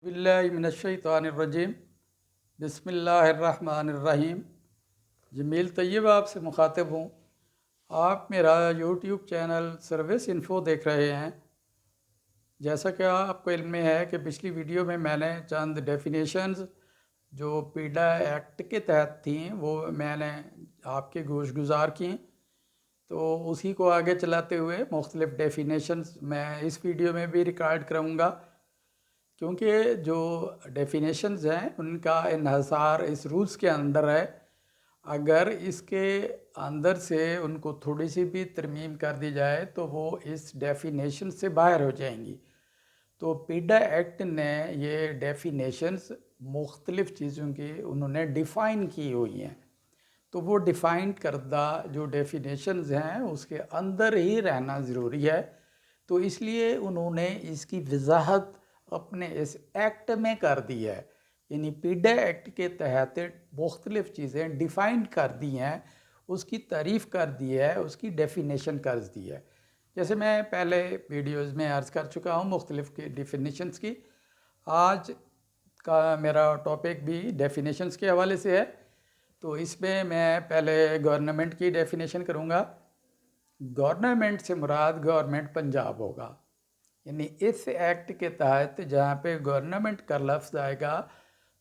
बिल्लाहि मिनश्शैतानिर्रजीम बिस्मिल्लाहिर्रहमानिर्रहीम। जमील तैयब आपसे मुखातिब हूँ। आप मेरा यूट्यूब चैनल सर्विस इन्फो देख रहे हैं। जैसा कि आपको इल्म में है कि पिछली वीडियो में मैंने चंद डेफिनेशंस जो पीडा एक्ट के तहत थी वो मैंने आपके गोश गुजार की, तो उसी को आगे चलाते हुए मुख्तलिफ़ डेफिनेशंस मैं इस वीडियो में भी रिकॉर्ड करूँगा, क्योंकि जो डेफिनेशंस हैं उनका इन्हसार इस रूल्स के अंदर है। अगर इसके अंदर से उनको थोड़ी सी भी तरमीम कर दी जाए तो वो इस डेफिनेशन से बाहर हो जाएंगी। तो पीडा एक्ट ने ये डेफिनेशंस मुख्तलिफ़ चीज़ों की उन्होंने डिफ़ाइन की हुई हैं, तो वो डिफ़ाइन करदा जो डेफिनेशंस हैं उसके अंदर ही रहना ज़रूरी है। तो इसलिए उन्होंने इसकी वजाहत अपने इस एक्ट में कर दी है, यानी पीडा एक्ट के तहत मुख्तलिफ़ चीज़ें डिफ़ाइन कर दी हैं, उसकी तारीफ़ कर दी है, उसकी डेफिनेशन कर दी है। जैसे मैं पहले वीडियोज़ में अर्ज़ कर चुका हूँ मुख्तलिफ़ की डेफिनेशंस की। आज का मेरा टॉपिक भी डेफिनेशंस के हवाले से है। तो इसमें मैं पहले गवर्नमेंट की डेफिनेशन करूँगा। गवर्नमेंट से मुराद गवर्नमेंट पंजाब होगा, यानी इस एक्ट के तहत जहाँ पे गवर्नमेंट का लफ्ज़ आएगा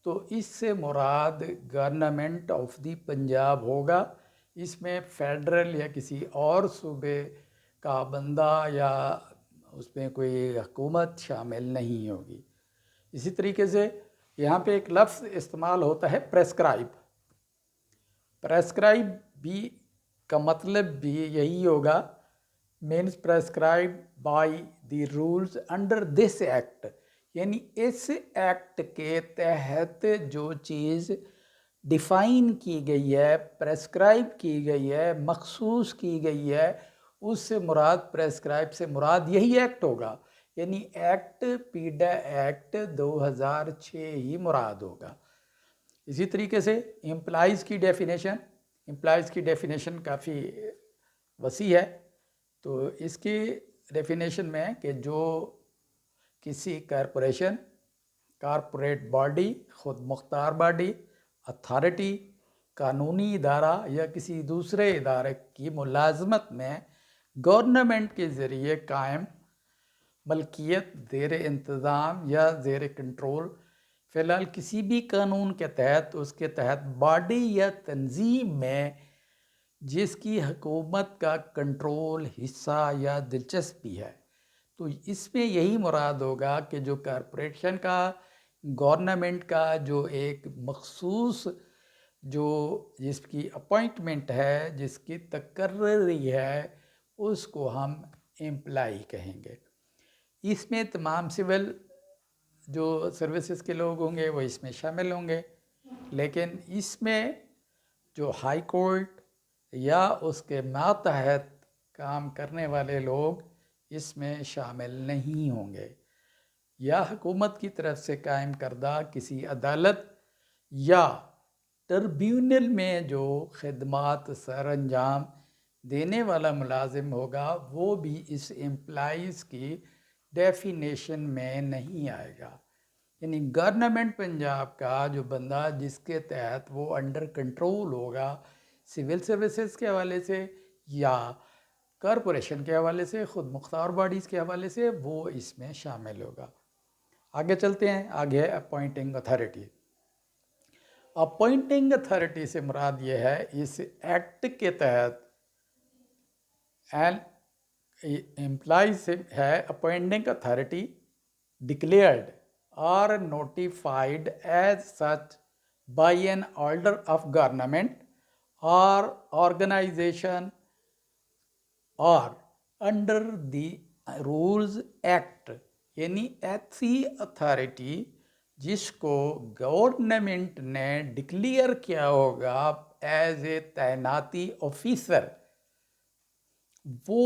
तो इससे मुराद गवर्नमेंट ऑफ दी पंजाब होगा। इसमें फेडरल या किसी और सूबे का बंदा या उसमें कोई हुकूमत शामिल नहीं होगी। इसी तरीके से यहाँ पे एक लफ्ज़ इस्तेमाल होता है प्रेस्क्राइब। प्रेस्क्राइब भी का मतलब भी यही होगा, means prescribe by the rules under this act, यानी इस एक्ट के तहत जो चीज़ डिफ़ाइन की गई है, प्रेस्क्राइब की गई है, मखसूस की गई है, उससे मुराद, प्रेस्क्राइब से मुराद यही एक्ट होगा, यानी एक्ट पीडा एक्ट 2006 ही मुराद होगा। इसी तरीके से एम्प्लॉइज़ की डेफिनेशन काफ़ी वसी है। तो इसकी डेफिनेशन में कि जो किसी कॉरपोरेशन, कॉरपोरेट बॉडी, खुद मुख्तार बॉडी, अथॉरिटी, कानूनी इदारा या किसी दूसरे इदारे की मुलाजमत में गवर्नमेंट के ज़रिए कायम मलकियत, ज़ेर इंतज़ाम या ज़ेर कंट्रोल, फ़िलहाल किसी भी कानून के तहत, उसके तहत बॉडी या तंजीम में जिसकी हुकूमत का कंट्रोल, हिस्सा या दिलचस्पी है, तो इसमें यही मुराद होगा कि जो कॉरपोरेशन का, गवर्नमेंट का जो एक मखसूस जो जिसकी अपॉइंटमेंट है, जिसकी तकर्री है, उसको हम एम्प्लाई कहेंगे। इसमें तमाम सिविल जो सर्विसेज के लोग होंगे वो इसमें शामिल होंगे, लेकिन इसमें जो हाई कोर्ट या उसके मातहत काम करने वाले लोग इसमें शामिल नहीं होंगे, या हुकूमत की तरफ से कायम करदा किसी अदालत या ट्रिब्यूनल में जो खिदमात सर अंजाम देने वाला मुलाजिम होगा वो भी इस एम्प्लॉइज़ की डेफिनेशन में नहीं आएगा। यानी गवर्नमेंट पंजाब का जो बंदा जिसके तहत वो अंडर कंट्रोल होगा सिविल सर्विसेज के हवाले से या कॉरपोरेशन के हवाले से, खुद मुख्तार बॉडीज़ के हवाले से, वो इसमें शामिल होगा। आगे चलते हैं। आगे है अपॉइंटिंग अथॉरिटी। अपॉइंटिंग अथॉरिटी से मुराद ये है, इस एक्ट के तहत एम्प्लॉय से है appointing authority declared or notified as such by an order of government or organization or under the rules act, यानी ऐसी अथॉरिटी जिसको गवर्नमेंट ने डिक्लेयर किया होगा एज ए तैनाती ऑफिसर, वो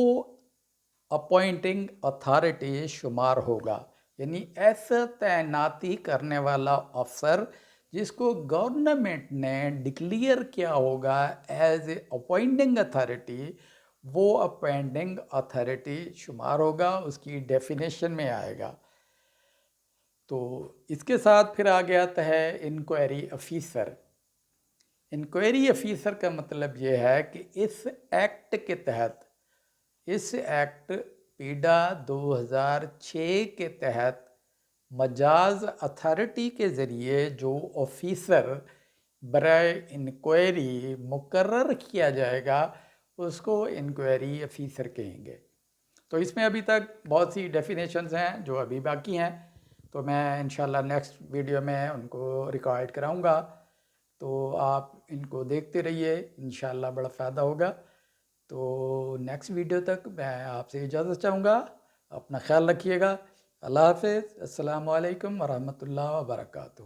अपॉइंटिंग अथॉरिटी शुमार होगा। यानी ऐसा तैनाती करने वाला अफसर जिसको गवर्नमेंट ने डिक्लेयर किया होगा एज ए अपॉइंटिंग अथॉरिटी, वो अपॉइंटिंग अथॉरिटी शुमार होगा, उसकी डेफिनेशन में आएगा। تو اس کے ساتھ پھر آگے آتا ہے انکوائری افیسر۔ انکوائری افیسر کا مطلب یہ ہے کہ اس ایکٹ کے تحت، اس ایکٹ پیڈا 2006 کے تحت مجاز اتھارٹی کے ذریعے جو آفیسر برائے انکوائری مقرر کیا جائے گا اس کو انکوائری افیسر کہیں گے۔ تو اس میں ابھی تک بہت سی ڈیفینیشنز ہیں جو ابھی باقی ہیں، تو میں انشاءاللہ نیکسٹ ویڈیو میں ان کو ریکارڈ کراؤں گا، تو آپ ان کو دیکھتے رہیے، انشاءاللہ بڑا فائدہ ہوگا۔ تو نیکسٹ ویڈیو تک میں آپ سے اجازت چاہوں گا، اپنا خیال رکھیے گا۔ اللہ حافظ، السلام علیکم ورحمۃ اللہ وبرکاتہ۔